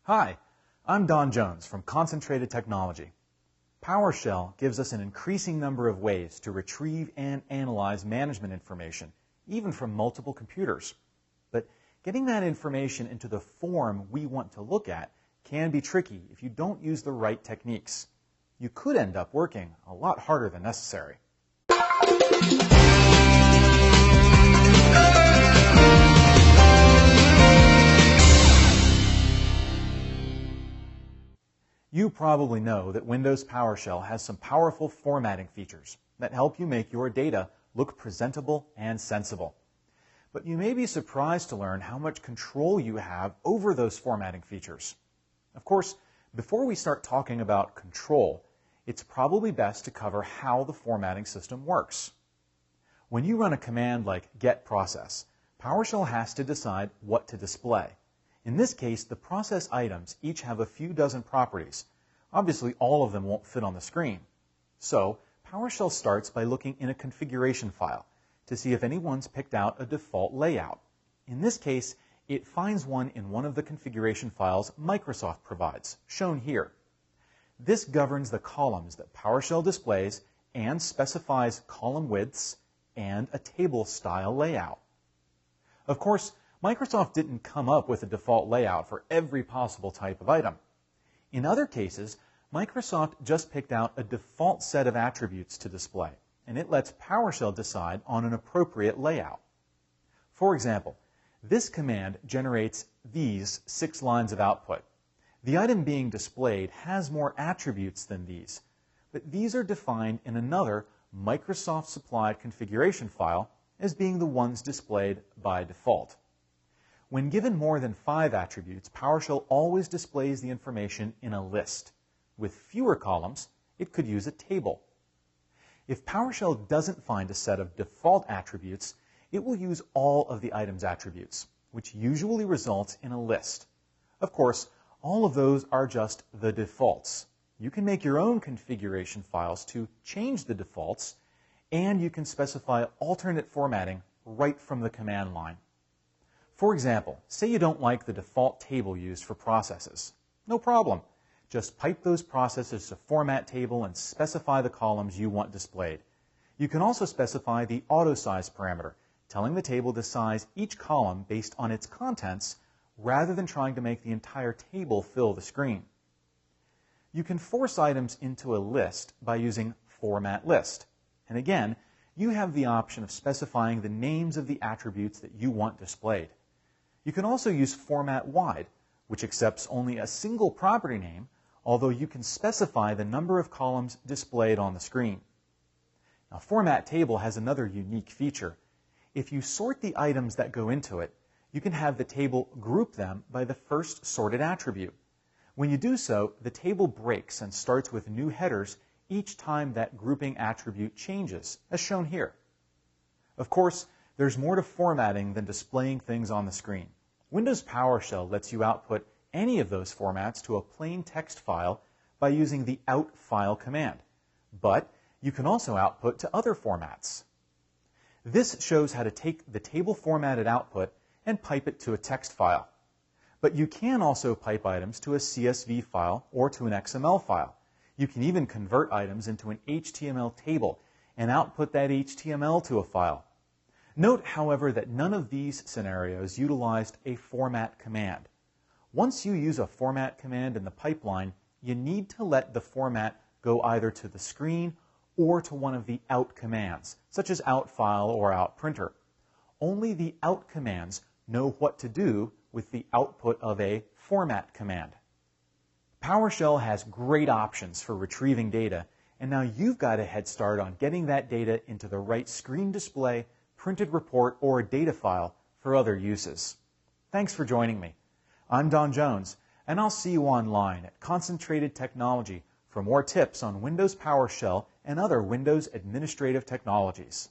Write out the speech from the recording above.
Hi, I'm Don Jones from Concentrated Technology. PowerShell gives us an increasing number of ways to retrieve and analyze management information, even from multiple computers. But getting that information into the form we want to look at can be tricky if you don't use the right techniques. You could end up working a lot harder than necessary. You probably know that Windows PowerShell has some powerful formatting features that help you make your data look presentable and sensible. But you may be surprised to learn how much control you have over those formatting features. Of course, before we start talking about control, it's probably best to cover how the formatting system works. When you run a command like get process, PowerShell has to decide what to display. In this case, the process items each have a few dozen properties. Obviously, all of them won't fit on the screen. So, PowerShell starts by looking in a configuration file to see if anyone's picked out a default layout. In this case, it finds one in one of the configuration files Microsoft provides, shown here. This governs the columns that PowerShell displays and specifies column widths and a table style layout. Of course, Microsoft didn't come up with a default layout for every possible type of item. In other cases, Microsoft just picked out a default set of attributes to display, and it lets PowerShell decide on an appropriate layout. For example, this command generates these 6 lines of output. The item being displayed has more attributes than these, but these are defined in another Microsoft-supplied configuration file as being the ones displayed by default. When given more than 5 attributes, PowerShell always displays the information in a list. With fewer columns, it could use a table. If PowerShell doesn't find a set of default attributes, it will use all of the item's attributes, which usually results in a list. Of course, all of those are just the defaults. You can make your own configuration files to change the defaults, and you can specify alternate formatting right from the command line. For example, say you don't like the default table used for processes. No problem. Just pipe those processes to format table and specify the columns you want displayed. You can also specify the auto size parameter, telling the table to size each column based on its contents rather than trying to make the entire table fill the screen. You can force items into a list by using format list. And again, you have the option of specifying the names of the attributes that you want displayed. You can also use format wide, which accepts only a single property name, although you can specify the number of columns displayed on the screen. Now, format table has another unique feature. If you sort the items that go into it, you can have the table group them by the first sorted attribute. When you do so, the table breaks and starts with new headers each time that grouping attribute changes, as shown here. Of course, there's more to formatting than displaying things on the screen. Windows PowerShell lets you output any of those formats to a plain text file by using the out file command. But you can also output to other formats. This shows how to take the table formatted output and pipe it to a text file. But you can also pipe items to a CSV file or to an XML file. You can even convert items into an HTML table and output that HTML to a file. Note, however, that none of these scenarios utilized a format command. Once you use a format command in the pipeline, you need to let the format go either to the screen or to one of the out commands, such as out file or out printer. Only the out commands know what to do with the output of a format command. PowerShell has great options for retrieving data, and now you've got a head start on getting that data into the right screen display, printed report, or data file for other uses. Thanks for joining me. I'm Don Jones, and I'll see you online at Concentrated Technology for more tips on Windows PowerShell and other Windows administrative technologies.